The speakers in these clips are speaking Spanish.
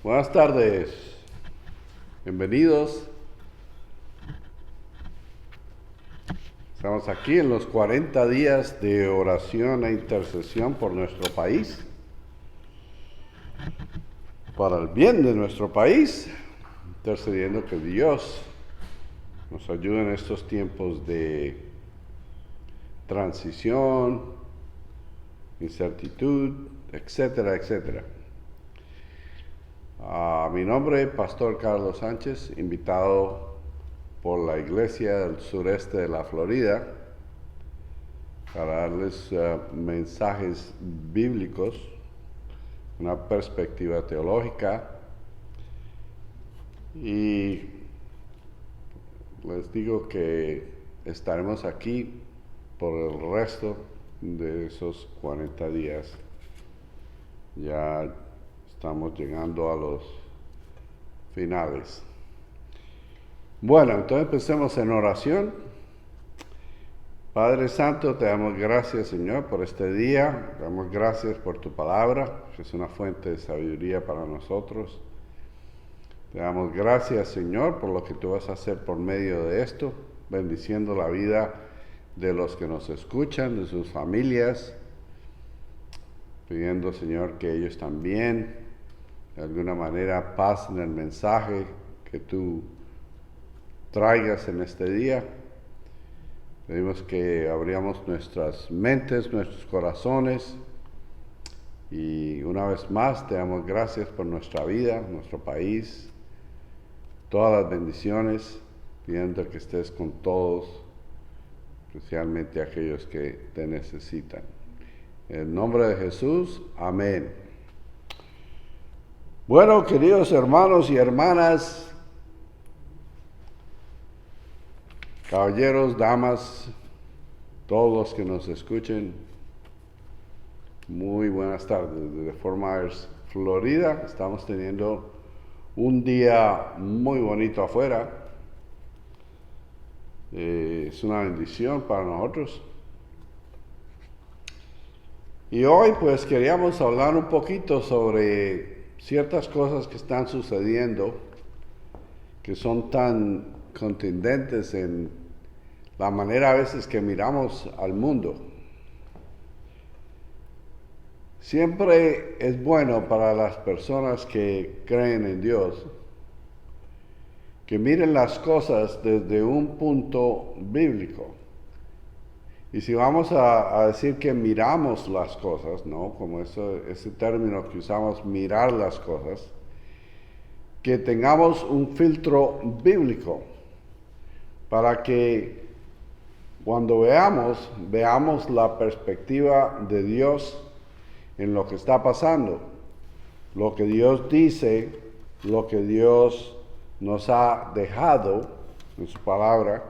Buenas tardes, bienvenidos. Estamos aquí en los 40 días de oración e intercesión por nuestro país, para el bien de nuestro país, intercediendo que Dios nos ayude en estos tiempos de transición, incertidumbre, etcétera, etcétera. Mi nombre es Pastor Carlos Sánchez, invitado por la Iglesia del Sureste de la Florida para darles mensajes bíblicos, una perspectiva teológica, y les digo que estaremos aquí por el resto de esos 40 días. Ya estamos llegando a los finales. Bueno, entonces empecemos en oración. Padre Santo, te damos gracias, Señor, por este día. Te damos gracias por tu palabra, que es una fuente de sabiduría para nosotros. Te damos gracias, Señor, por lo que tú vas a hacer por medio de esto, bendiciendo la vida de los que nos escuchan, de sus familias, pidiendo, Señor, que ellos también, de alguna manera, pasen el mensaje que tú traigas en este día. Pedimos que abramos nuestras mentes, nuestros corazones, y una vez más te damos gracias por nuestra vida, nuestro país, todas las bendiciones, pidiendo que estés con todos, especialmente aquellos que te necesitan. En el nombre de Jesús, amén. Bueno, queridos hermanos y hermanas, caballeros, damas, todos los que nos escuchen, muy buenas tardes. Desde Fort Myers, Florida, estamos teniendo un día muy bonito afuera. Es una bendición para nosotros. Y hoy pues queríamos hablar un poquito sobre ciertas cosas que están sucediendo, que son tan contundentes en la manera a veces que miramos al mundo. Siempre es bueno para las personas que creen en Dios que miren las cosas desde un punto bíblico. Y si vamos a decir que miramos las cosas, ¿no? Como ese término que usamos, mirar las cosas, que tengamos un filtro bíblico para que cuando veamos la perspectiva de Dios en lo que está pasando, lo que Dios dice, lo que Dios nos ha dejado en su palabra,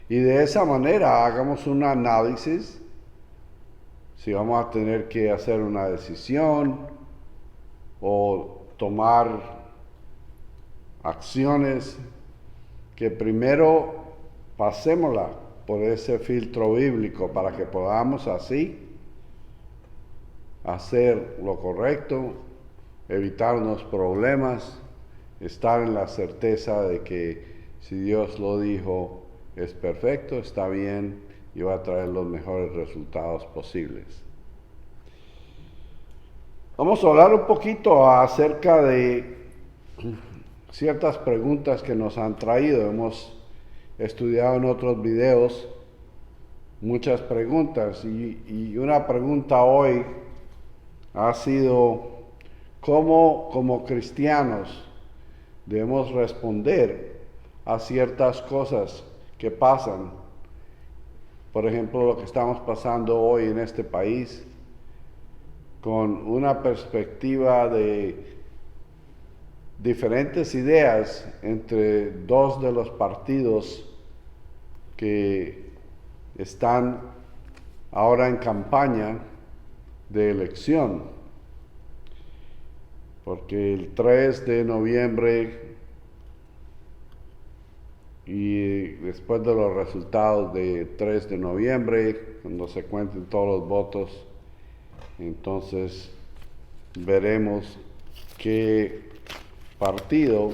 y de esa manera hagamos un análisis, si vamos a tener que hacer una decisión o tomar acciones, que primero pasémosla por ese filtro bíblico para que podamos así hacer lo correcto, evitarnos problemas, estar en la certeza de que si Dios lo dijo es perfecto, está bien y va a traer los mejores resultados posibles. Vamos a hablar un poquito acerca de ciertas preguntas que nos han traído. Hemos estudiado en otros videos muchas preguntas y una pregunta hoy ha sido: ¿cómo como cristianos debemos responder a ciertas cosas que pasan? Por ejemplo, lo que estamos pasando hoy en este país, con una perspectiva de diferentes ideas entre dos de los partidos que están ahora en campaña de elección, porque el 3 de noviembre y después de los resultados de 3 de noviembre, cuando se cuenten todos los votos, entonces veremos qué partido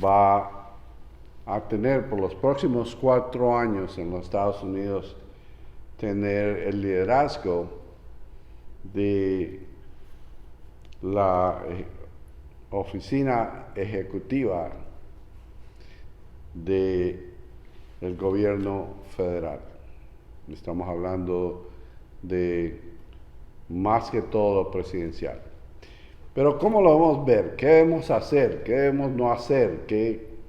va a tener por los próximos 4 años en los Estados Unidos, tener el liderazgo de la oficina ejecutiva del gobierno federal. Estamos hablando de más que todo presidencial. Pero ¿cómo lo vamos a ver? ¿Qué debemos hacer? ¿Qué debemos no hacer?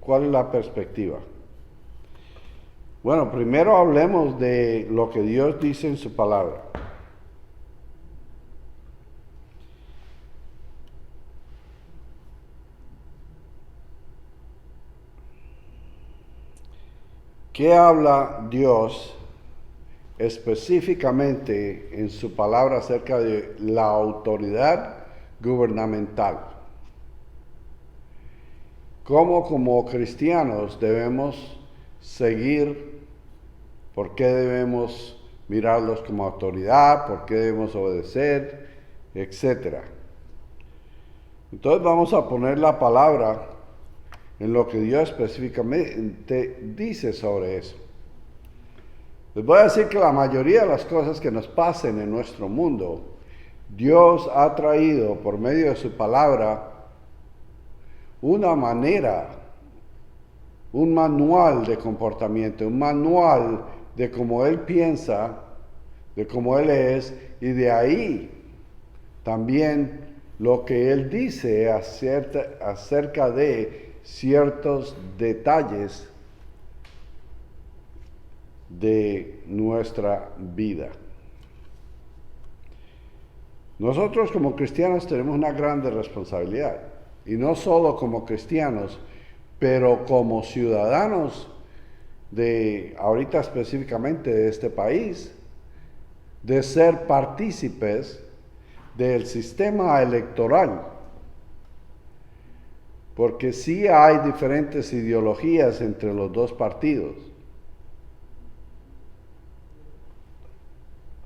¿Cuál es la perspectiva? Bueno, primero hablemos de lo que Dios dice en su palabra. ¿Qué habla Dios específicamente en su palabra acerca de la autoridad gubernamental? ¿Cómo como cristianos debemos seguir? ¿Por qué debemos mirarlos como autoridad? ¿Por qué debemos obedecer? Etcétera. Entonces vamos a poner la palabra en lo que Dios específicamente dice sobre eso. Les voy a decir que la mayoría de las cosas que nos pasen en nuestro mundo, Dios ha traído por medio de su palabra una manera, un manual de comportamiento, un manual de cómo Él piensa, de cómo Él es, y de ahí también lo que Él dice acerca de ciertos detalles de nuestra vida. Nosotros como cristianos tenemos una grande responsabilidad, y no solo como cristianos, pero como ciudadanos de, ahorita específicamente de este país, de ser partícipes del sistema electoral. Porque sí hay diferentes ideologías entre los dos partidos.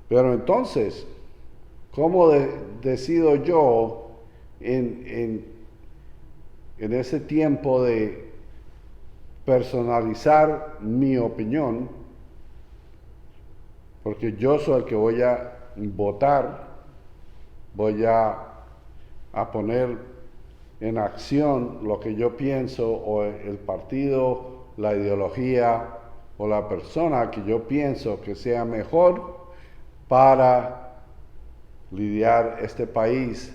Pero entonces, ¿cómo decido yo en ese tiempo de personalizar mi opinión? Porque yo soy el que voy a votar, voy a poner en acción lo que yo pienso, o el partido, la ideología o la persona que yo pienso que sea mejor para lidiar este país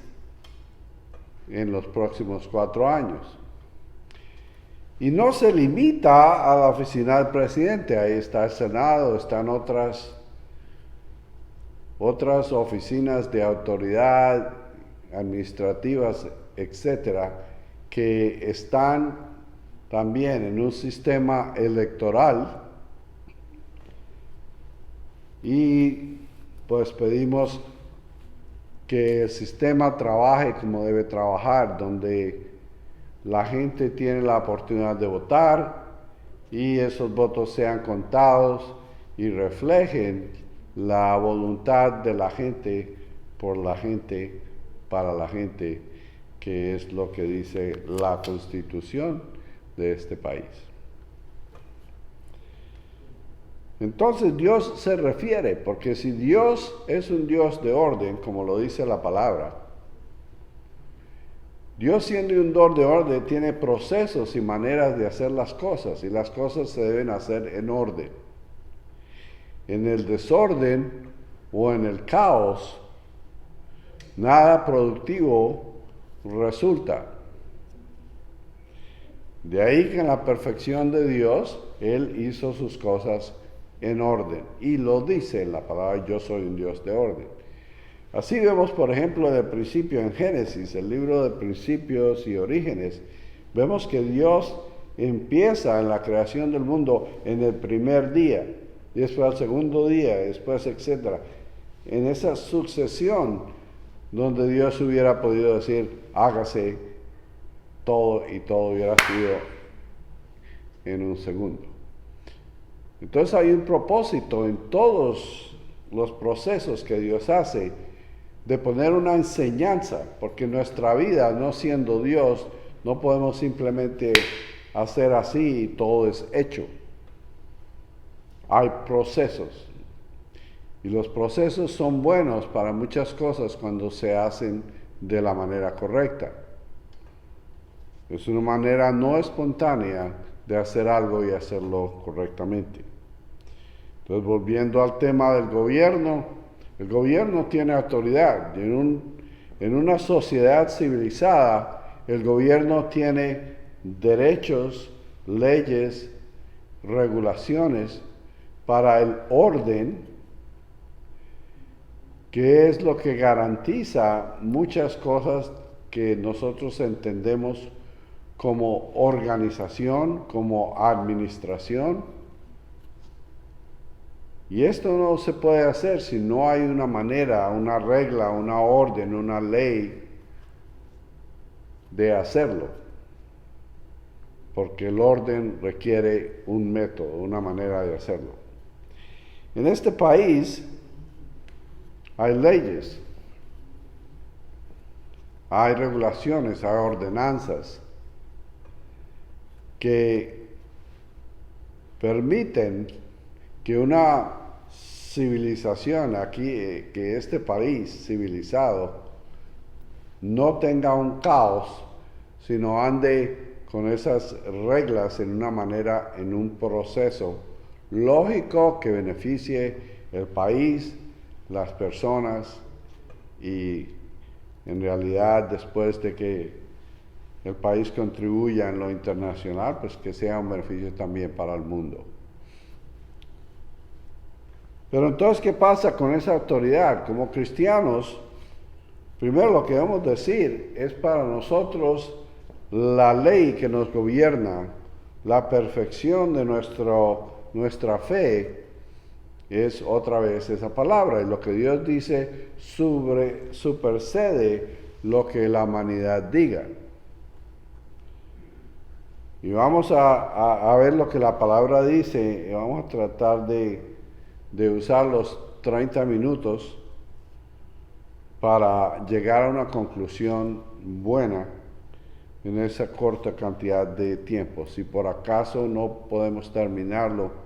en los próximos 4 años. Y no se limita a la oficina del presidente, ahí está el Senado, están otras oficinas de autoridad administrativas, etcétera, que están también en un sistema electoral, y pues pedimos que el sistema trabaje como debe trabajar, donde la gente tiene la oportunidad de votar y esos votos sean contados y reflejen la voluntad de la gente, por la gente, para la gente, que es lo que dice la Constitución de este país. Entonces Dios se refiere, porque si Dios es un Dios de orden, como lo dice la palabra, Dios siendo un Dios de orden tiene procesos y maneras de hacer las cosas, y las cosas se deben hacer en orden. En el desorden o en el caos, nada productivo resulta. De ahí que en la perfección de Dios, Él hizo sus cosas en orden, y lo dice en la palabra: yo soy un Dios de orden. Así vemos, por ejemplo, del principio en Génesis, el libro de principios y orígenes, vemos que Dios empieza en la creación del mundo en el primer día, y después al segundo día, después, etcétera. En esa sucesión donde Dios hubiera podido decir: hágase todo, y todo hubiera sido en un segundo. Entonces hay un propósito en todos los procesos que Dios hace, de poner una enseñanza, porque nuestra vida, no siendo Dios, no podemos simplemente hacer así y todo es hecho. Hay procesos. Y los procesos son buenos para muchas cosas cuando se hacen de la manera correcta. Es una manera no espontánea de hacer algo y hacerlo correctamente. Entonces, volviendo al tema del gobierno, el gobierno tiene autoridad. Y en una sociedad civilizada, el gobierno tiene derechos, leyes, regulaciones para el orden, que es lo que garantiza muchas cosas que nosotros entendemos como organización, como administración. Y esto no se puede hacer si no hay una manera, una regla, una orden, una ley de hacerlo. Porque el orden requiere un método, una manera de hacerlo. En este país hay leyes, hay regulaciones, hay ordenanzas que permiten que una civilización aquí, que este país civilizado, no tenga un caos, sino ande con esas reglas en una manera, en un proceso lógico que beneficie el país, las personas y en realidad después de que el país contribuya en lo internacional, pues que sea un beneficio también para el mundo. Pero entonces, ¿qué pasa con esa autoridad? Como cristianos, primero lo que debemos decir es para nosotros la ley que nos gobierna, la perfección de nuestra fe, es otra vez esa palabra. Y lo que Dios dice supersede lo que la humanidad diga. Y vamos a ver lo que la palabra dice, y vamos a tratar de usar los 30 minutos para llegar a una conclusión buena en esa corta cantidad de tiempo. Si por acaso no podemos terminarlo,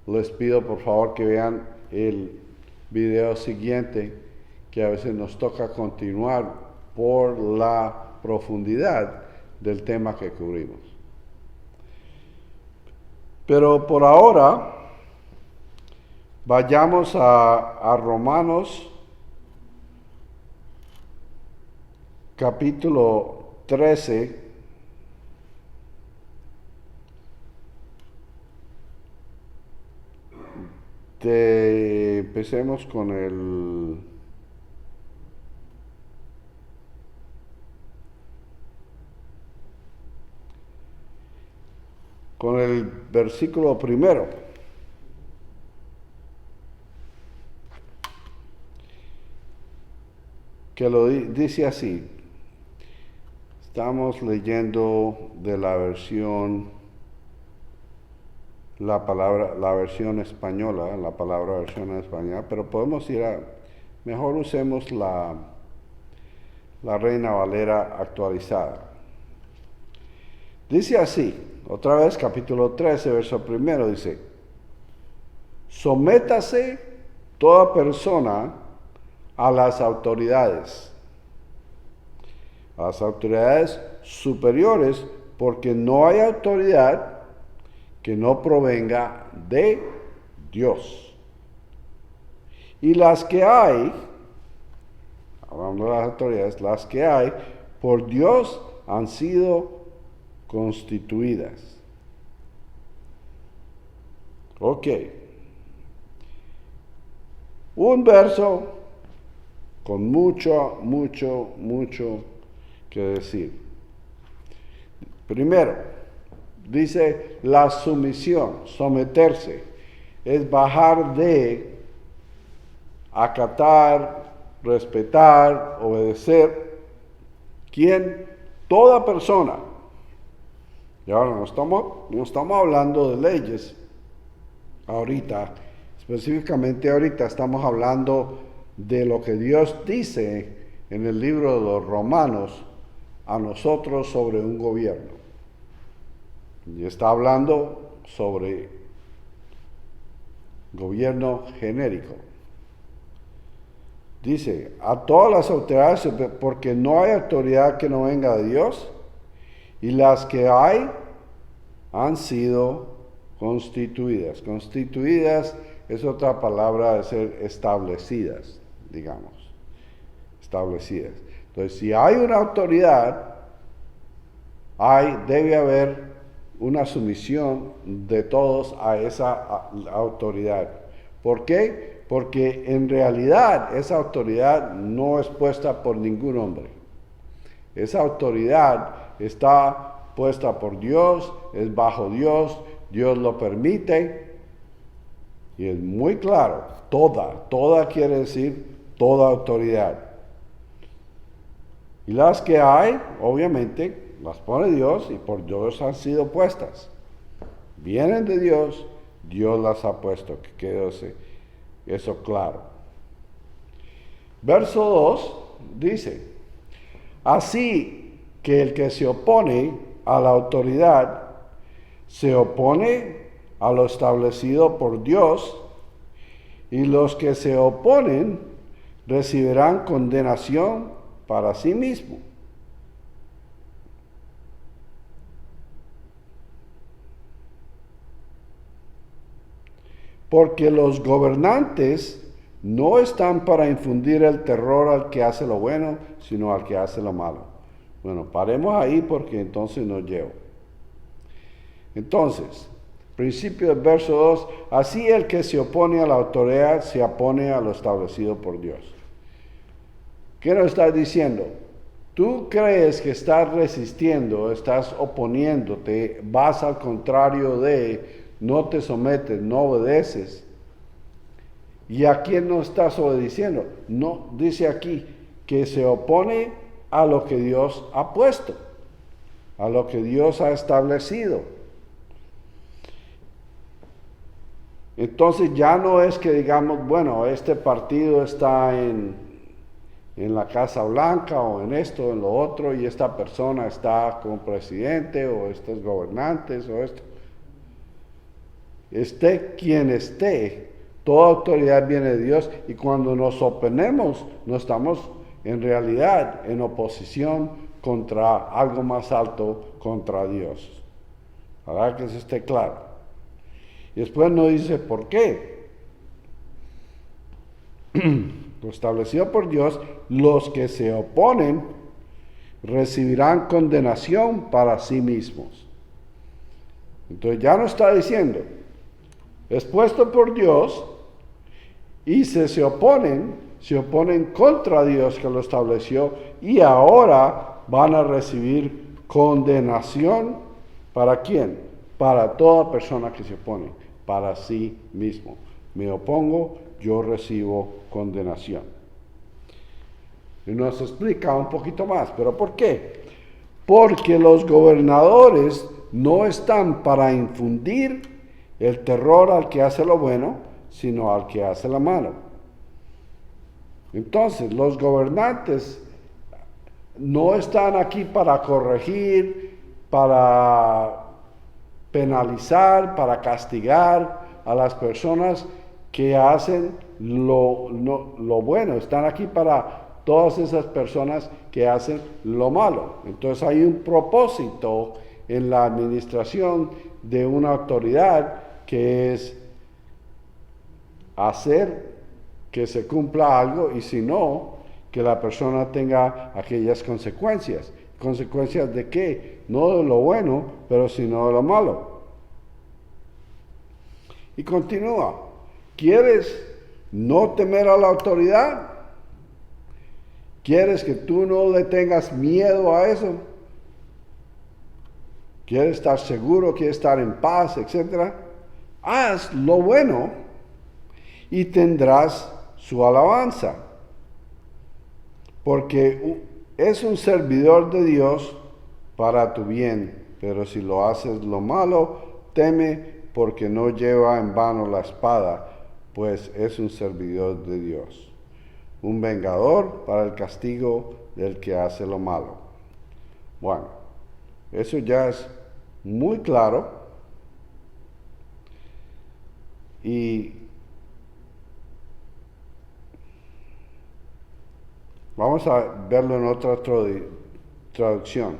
les pido por favor que vean el video siguiente, que a veces nos toca continuar por la profundidad del tema que cubrimos. Pero por ahora, vayamos a Romanos capítulo 13. Empecemos con el versículo primero. Que lo dice así. Estamos leyendo de la versión, la versión española, la palabra versión española, pero podemos mejor usemos la Reina Valera actualizada. Dice así, otra vez capítulo 13, verso primero, dice: sométase toda persona a las autoridades superiores, porque no hay autoridad que no provenga de Dios. Y las que hay, hablando de las autoridades, las que hay, por Dios han sido constituidas. Ok. Un verso con mucho que decir. Primero, dice la sumisión, someterse, es bajar de acatar, respetar, obedecer. ¿Quién? Toda persona. Y ahora no estamos hablando de leyes ahorita, específicamente ahorita estamos hablando de lo que Dios dice en el libro de los Romanos a nosotros sobre un gobierno. Y está hablando sobre gobierno genérico. Dice, a todas las autoridades, porque no hay autoridad que no venga de Dios, y las que hay han sido constituidas. Constituidas es otra palabra de ser establecidas, digamos. Establecidas. Entonces, si hay una autoridad, debe haber una sumisión de todos a esa autoridad. ¿Por qué? Porque en realidad esa autoridad no es puesta por ningún hombre. Esa autoridad está puesta por Dios, es bajo Dios, Dios lo permite. Y es muy claro, toda quiere decir toda autoridad. Y las que hay, obviamente, las pone Dios y por Dios han sido puestas. Vienen de Dios, Dios las ha puesto, que quede eso claro. Verso 2 dice, así que el que se opone a la autoridad, se opone a lo establecido por Dios, y los que se oponen recibirán condenación para sí mismos. Porque los gobernantes no están para infundir el terror al que hace lo bueno, sino al que hace lo malo. Bueno, paremos ahí porque entonces nos llevo. Entonces, principio del verso 2, así el que se opone a la autoridad se opone a lo establecido por Dios. ¿Qué nos está diciendo? Tú crees que estás resistiendo, estás oponiéndote, vas al contrario de, no te sometes, no obedeces. ¿Y a quién no estás obedeciendo? No, dice aquí que se opone a lo que Dios ha puesto, a lo que Dios ha establecido. Entonces ya no es que digamos, bueno, este partido está en la Casa Blanca o en esto, en lo otro, y esta persona está como presidente o estos gobernantes o esto. Esté quien esté, toda autoridad viene de Dios, y cuando nos oponemos, no estamos en realidad en oposición contra algo más alto, contra Dios. Para que eso esté claro. Y después nos dice por qué. Lo establecido por Dios, los que se oponen recibirán condenación para sí mismos. Entonces ya no está diciendo, es puesto por Dios y se oponen contra Dios que lo estableció y ahora van a recibir condenación. ¿Para quién? Para toda persona que se opone, para sí mismo. Me opongo, yo recibo condenación. Y nos explica un poquito más, ¿pero por qué? Porque los gobernadores no están para infundir el terror al que hace lo bueno, sino al que hace lo malo. Entonces, los gobernantes no están aquí para corregir, para penalizar, para castigar a las personas que hacen lo bueno. Están aquí para todas esas personas que hacen lo malo. Entonces hay un propósito en la administración de una autoridad que es hacer que se cumpla algo y si no, que la persona tenga aquellas consecuencias. ¿Consecuencias de qué? No de lo bueno, pero sino de lo malo. Y continúa. ¿Quieres no temer a la autoridad? ¿Quieres que tú no le tengas miedo a eso? ¿Quieres estar seguro? ¿Quieres estar en paz, etcétera? Haz lo bueno y tendrás su alabanza. Porque es un servidor de Dios para tu bien. Pero si lo haces lo malo, teme porque no lleva en vano la espada, pues es un servidor de Dios. un vengador para el castigo del que hace lo malo. Bueno, eso ya es muy claro y vamos a verlo en otra traducción.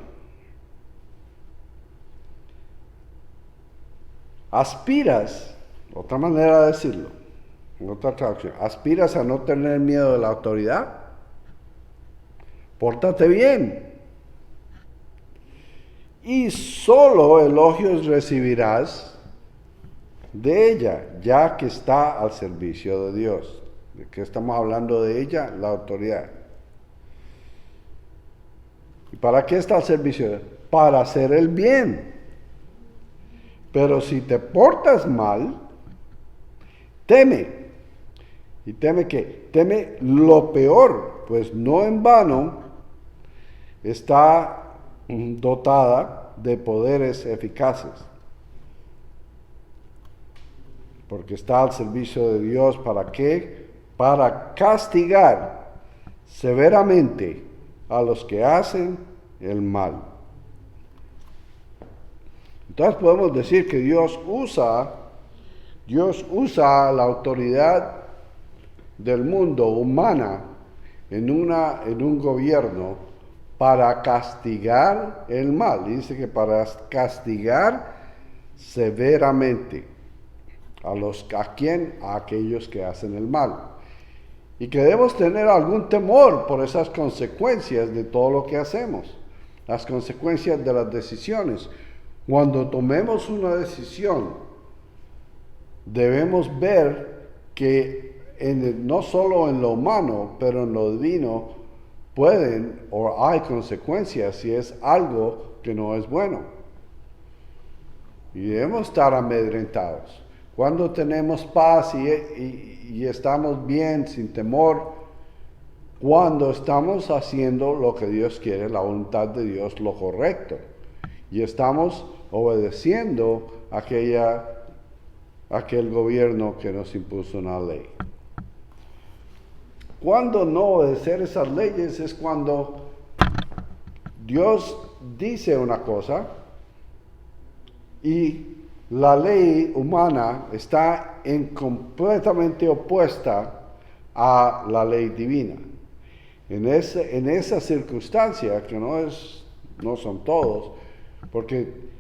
Aspiras, otra manera de decirlo, en otra traducción, aspiras a no tener miedo de la autoridad. Pórtate bien. Y solo elogios recibirás de ella, ya que está al servicio de Dios. ¿De qué estamos hablando de ella? La autoridad. ¿Y para qué está al servicio de Dios? Para hacer el bien. Pero si te portas mal, teme. ¿Y teme qué? Teme lo peor, pues no en vano está dotada de poderes eficaces, porque está al servicio de Dios. ¿Para qué? Para castigar severamente a los que hacen el mal. Entonces podemos decir que Dios usa la autoridad del mundo humana en un gobierno para castigar el mal. Y dice que para castigar severamente a aquellos que hacen el mal. Y que debemos tener algún temor por esas consecuencias de todo lo que hacemos, las consecuencias de las decisiones. Cuando tomemos una decisión, debemos ver que no solo en lo humano, pero en lo divino, hay consecuencias si es algo que no es bueno. Y debemos estar amedrentados. Cuando tenemos paz y estamos bien, sin temor, cuando estamos haciendo lo que Dios quiere, la voluntad de Dios, lo correcto, y estamos obedeciendo aquel gobierno que nos impuso una ley. Cuando no obedecer esas leyes es cuando Dios dice una cosa y la ley humana está completamente opuesta a la ley divina. En esa circunstancia, que no son todos, porque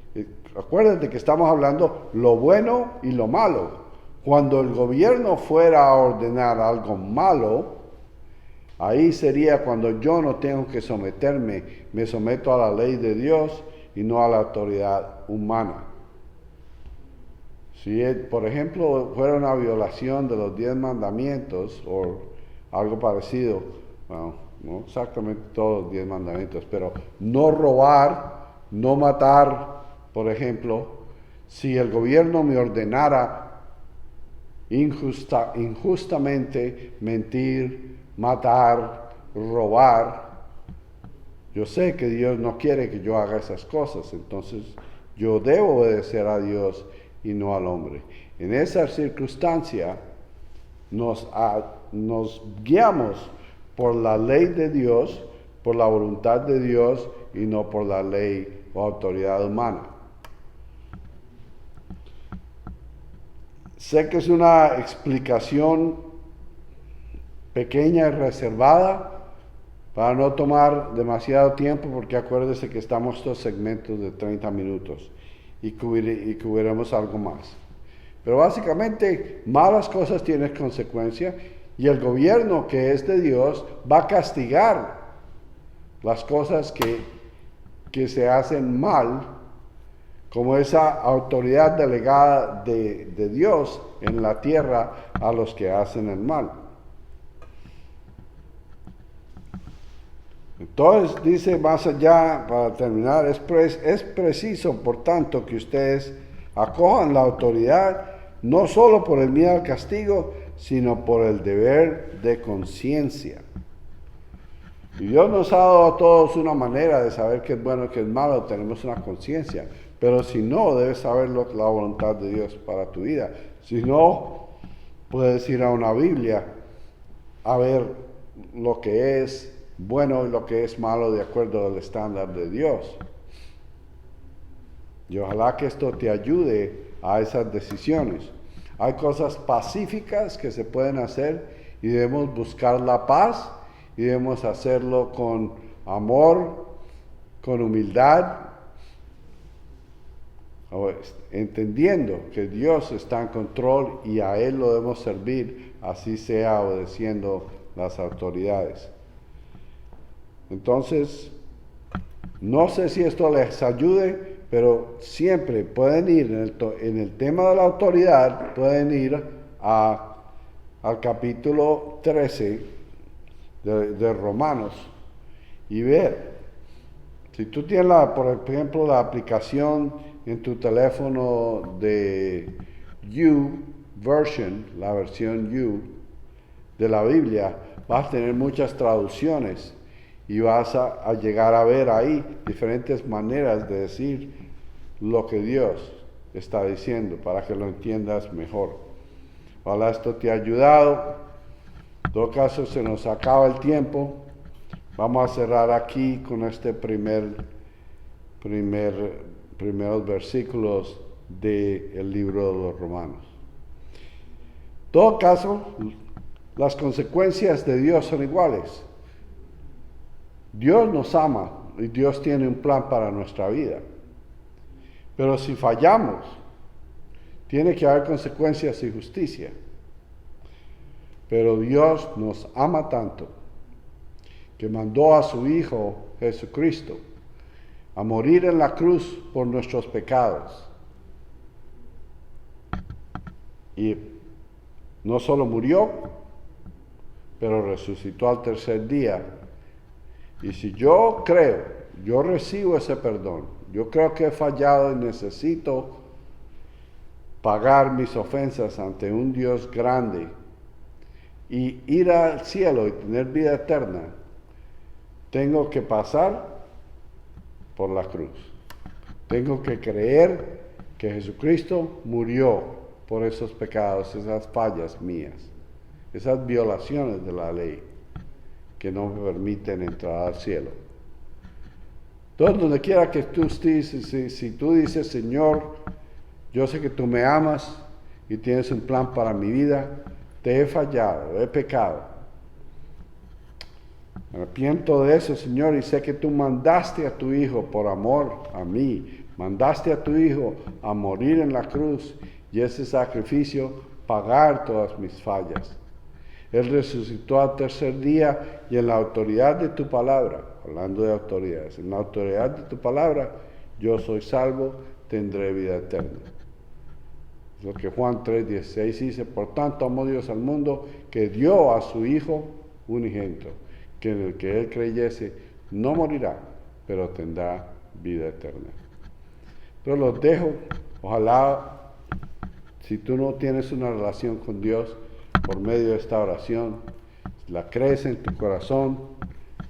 acuérdate que estamos hablando lo bueno y lo malo. Cuando el gobierno fuera a ordenar algo malo, ahí sería cuando yo no tengo que someterme, me someto a la ley de Dios y no a la autoridad humana. Si, por ejemplo, fuera una violación de los 10 mandamientos o algo parecido, bueno, no exactamente todos los 10 mandamientos, pero no robar, no matar, por ejemplo, si el gobierno me ordenara injustamente mentir, matar, robar, yo sé que Dios no quiere que yo haga esas cosas, entonces yo debo obedecer a Dios y no al hombre. En esa circunstancia nos guiamos por la ley de Dios, por la voluntad de Dios y no por la ley o autoridad humana. Sé que es una explicación pequeña y reservada para no tomar demasiado tiempo, porque acuérdese que estamos estos segmentos de 30 minutos y cubriremos algo más. Pero básicamente, malas cosas tienen consecuencias y el gobierno que es de Dios va a castigar las cosas que se hacen mal, como esa autoridad delegada de Dios en la tierra a los que hacen el mal. Entonces dice más allá, para terminar, es preciso, por tanto, que ustedes acojan la autoridad, no solo por el miedo al castigo, sino por el deber de conciencia. Y Dios nos ha dado a todos una manera de saber qué es bueno y qué es malo, tenemos una conciencia. Pero si no, debes saber la voluntad de Dios para tu vida. Si no, puedes ir a una Biblia a ver lo que es bueno y lo que es malo de acuerdo al estándar de Dios. Y ojalá que esto te ayude a esas decisiones. Hay cosas pacíficas que se pueden hacer y debemos buscar la paz y debemos hacerlo con amor, con humildad, entendiendo que Dios está en control y a Él lo debemos servir, así sea obedeciendo las autoridades. Entonces, no sé si esto les ayude, pero siempre pueden ir en el tema de la autoridad, pueden ir al capítulo 13 de Romanos y ver. Si tú tienes, por ejemplo, la aplicación en tu teléfono de YouVersion, la versión You de la Biblia, vas a tener muchas traducciones y vas a llegar a ver ahí diferentes maneras de decir lo que Dios está diciendo para que lo entiendas mejor. Ojalá esto te ha ayudado. En todo caso, se nos acaba el tiempo. Vamos a cerrar aquí con este primeros versículos del libro de los Romanos. En todo caso, las consecuencias de Dios son iguales. Dios nos ama y Dios tiene un plan para nuestra vida. Pero si fallamos, tiene que haber consecuencias y justicia. Pero Dios nos ama tanto que mandó a su Hijo Jesucristo a morir en la cruz por nuestros pecados. Y no solo murió, pero resucitó al tercer día. Y si yo creo, yo recibo ese perdón, yo creo que he fallado y necesito pagar mis ofensas ante un Dios grande y ir al cielo y tener vida eterna, tengo que pasar por la cruz. Tengo que creer que Jesucristo murió por esos pecados, esas fallas mías, esas violaciones de la ley que no me permiten entrar al cielo. Entonces, donde quiera que tú estés, si tú dices, Señor, yo sé que tú me amas y tienes un plan para mi vida, te he fallado, he pecado. Me arrepiento de eso, Señor, y sé que tú mandaste a tu Hijo por amor a mí, mandaste a tu Hijo a morir en la cruz y ese sacrificio pagar todas mis fallas. Él resucitó al tercer día y en la autoridad de tu palabra, hablando de autoridades, en la autoridad de tu palabra, yo soy salvo, tendré vida eterna. Es lo que Juan 3:16 dice, por tanto amó Dios al mundo que dio a su Hijo unigénito, que en el que Él creyese no morirá, pero tendrá vida eterna. Entonces los dejo, ojalá, si tú no tienes una relación con Dios, por medio de esta oración, la crees en tu corazón,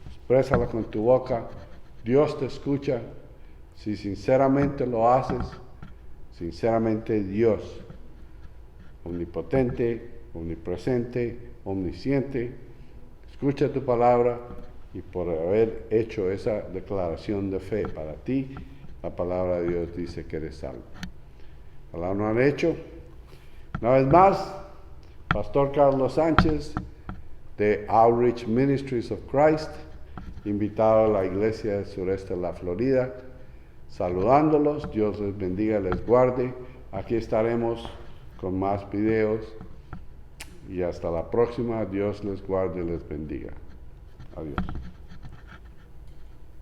exprésala con tu boca, Dios te escucha. Si sinceramente lo haces, sinceramente Dios, omnipotente, omnipresente, omnisciente, escucha tu palabra y por haber hecho esa declaración de fe para ti, la palabra de Dios dice que eres salvo. Ojalá no han hecho. Una vez más, Pastor Carlos Sánchez de Outreach Ministries of Christ, invitado a la iglesia del sureste de la Florida, saludándolos. Dios les bendiga, les guarde. Aquí estaremos con más videos y hasta la próxima. Dios les guarde y les bendiga. Adiós.